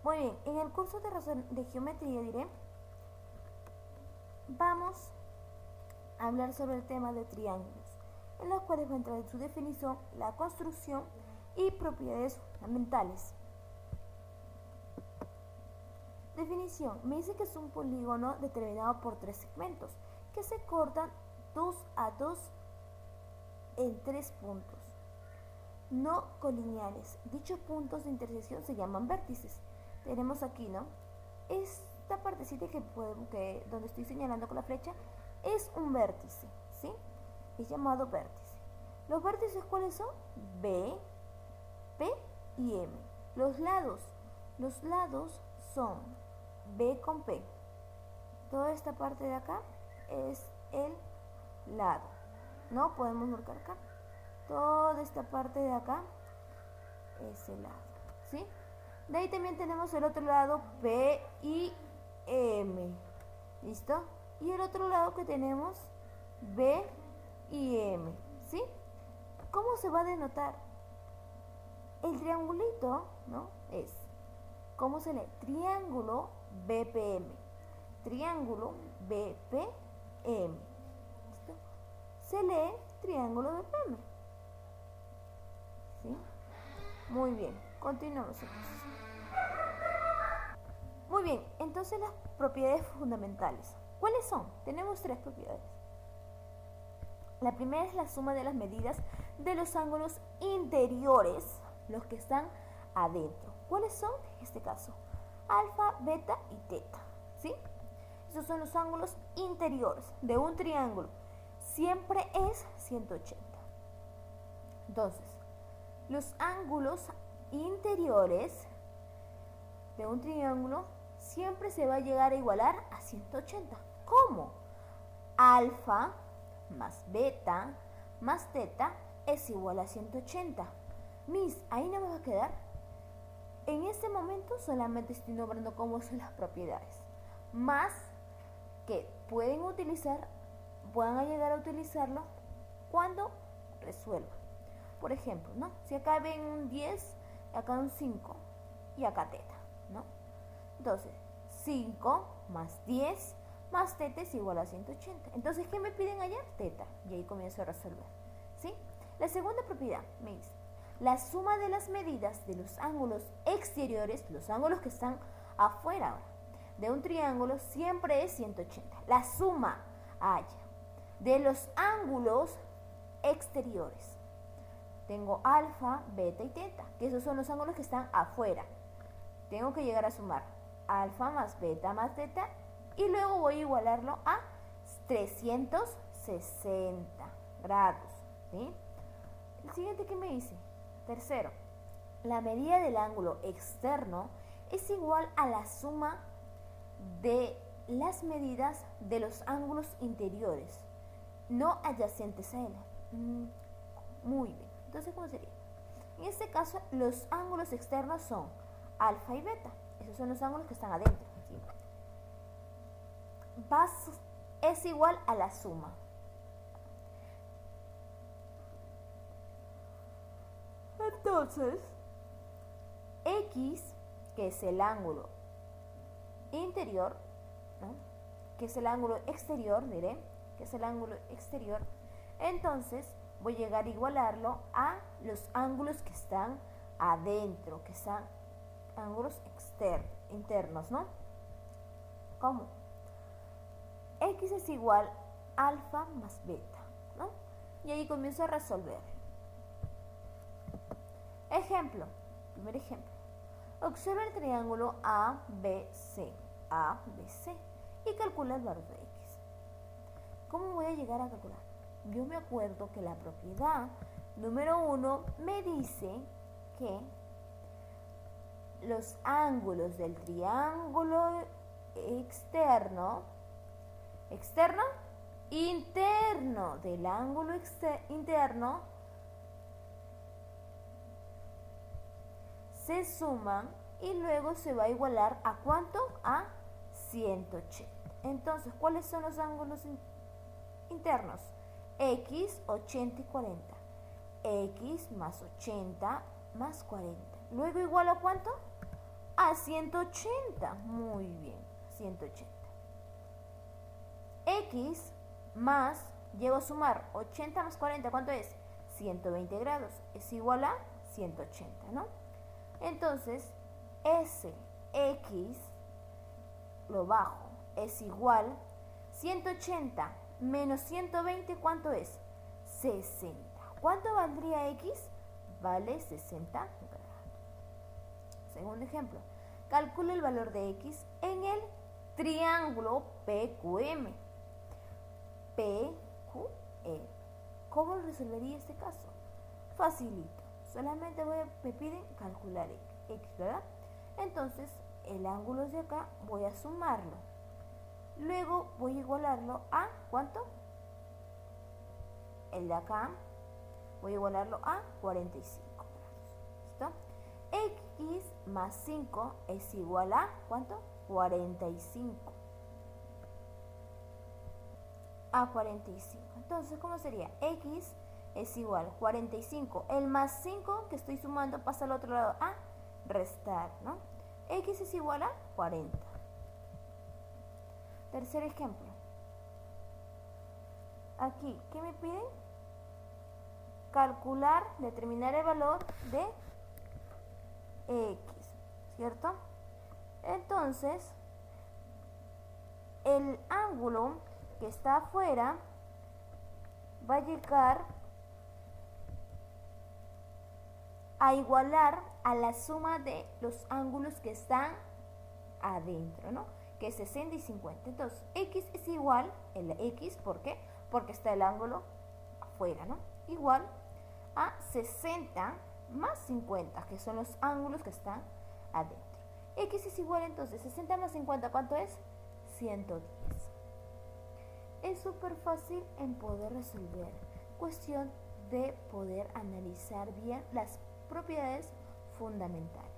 Muy bien, en el curso de geometría diré, vamos a hablar sobre el tema de triángulos, en los cuales va a entrar en su definición, la construcción y propiedades fundamentales. Definición, me dice que es un polígono determinado por tres segmentos que se cortan 2 a 2 en 3 puntos no colineales. Dichos puntos de intersección se llaman vértices. Tenemos aquí, ¿no? Esta partecita que donde estoy señalando con la flecha es un vértice, ¿sí? Es llamado vértice. ¿Los vértices cuáles son? B, P y M. Los lados son B con P. Toda esta parte de acá es el lado, ¿no? Podemos marcar acá. Toda esta parte de acá es el lado, ¿sí? De ahí también tenemos el otro lado, P y M. ¿Listo? Y el otro lado que tenemos, B y M, ¿sí? ¿Cómo se va a denotar? El triangulito, ¿no? Es, ¿cómo se lee? Triángulo BPM. Triángulo BPM. ¿Listo? Se lee triángulo BPM. ¿Sí? Muy bien, continuamos entonces. Muy bien, entonces las propiedades fundamentales. ¿Cuáles son? Tenemos tres propiedades. La primera es la suma de las medidas de los ángulos interiores, los que están adentro. ¿Cuáles son? En este caso, alfa, beta y teta, ¿sí? Esos son los ángulos interiores de un triángulo. Siempre es 180. Entonces, los ángulos interiores de un triángulo siempre se va a llegar a igualar a 180. ¿Cómo? Alfa más beta más teta es igual a 180. Ahí no me va a quedar. En este momento solamente estoy nombrando cómo son las propiedades. Más que puedan llegar a utilizarlo cuando resuelvan. Por ejemplo, ¿no? Si acá ven un 10, acá un 5 y acá teta, ¿no? Entonces, 5 más 10 más teta es igual a 180. Entonces, ¿qué me piden allá? Teta. Y ahí comienzo a resolver, ¿sí? La segunda propiedad me dice, la suma de las medidas de los ángulos exteriores, los ángulos que están afuera ahora, de un triángulo siempre es 180. La suma de los ángulos exteriores. Tengo alfa, beta y teta, que esos son los ángulos que están afuera. Tengo que llegar a sumar alfa más beta más teta y luego voy a igualarlo a 360 grados, ¿sí? El siguiente que me dice, tercero, la medida del ángulo externo es igual a la suma de las medidas de los ángulos interiores, no adyacentes a él. Muy bien. Entonces, ¿cómo sería? En este caso, los ángulos externos son alfa y beta. Esos son los ángulos que están adentro, ¿sí? Es igual a la suma. Entonces, X, que es el ángulo interior, ¿no? Que es el ángulo exterior, diré, que es el ángulo exterior. Entonces, voy a llegar a igualarlo a los ángulos que están adentro, que son ángulos internos, ¿no? ¿Cómo? X es igual a alfa más beta, ¿no? Y ahí comienzo a resolver. Ejemplo, primer ejemplo. Observa el triángulo ABC, y calcula el valor de X. ¿Cómo voy a llegar a calcular? Yo me acuerdo que la propiedad número 1 me dice que los ángulos del triángulo interno del ángulo interno se suman y luego se va a igualar ¿a cuánto? A 180. Entonces, ¿cuáles son los ángulos internos? X, 80 y 40. X más 80 más 40. Luego igual a ¿cuánto? a 180. Muy bien, 180. X más, llego a sumar 80 más 40, ¿cuánto es? 120 grados. Es igual a 180, ¿no? Entonces, X, lo bajo, es igual 180 menos 120, ¿cuánto es? 60. ¿Cuánto valdría X? Vale 60 grados. Segundo ejemplo. Calcula el valor de X en el triángulo PQM. PQM. ¿Cómo resolvería este caso? Facilito. Solamente me piden calcular X, ¿verdad? Entonces, el ángulo es de acá, voy a sumarlo. Luego voy a igualarlo a, ¿cuánto? El de acá, voy a igualarlo a 45 grados. ¿Listo? X más 5 es igual a, ¿cuánto? 45. A 45. Entonces, ¿cómo sería? X es igual a 45. El más 5 que estoy sumando pasa al otro lado a restar, ¿no? X es igual a 40. Tercer ejemplo. Aquí, ¿qué me piden? Calcular, determinar el valor de X, ¿cierto? Entonces, el ángulo que está afuera va a llegar a igualar a la suma de los ángulos que están adentro, ¿no? Que es 60 y 50. Entonces, X es igual, el X, ¿por qué? Porque está el ángulo afuera, ¿no? Igual a 60 más 50, que son los ángulos que están adentro. X es igual, entonces, 60 más 50, ¿cuánto es? 110. Es súper fácil en poder resolver. Cuestión de poder analizar bien las propiedades fundamentales.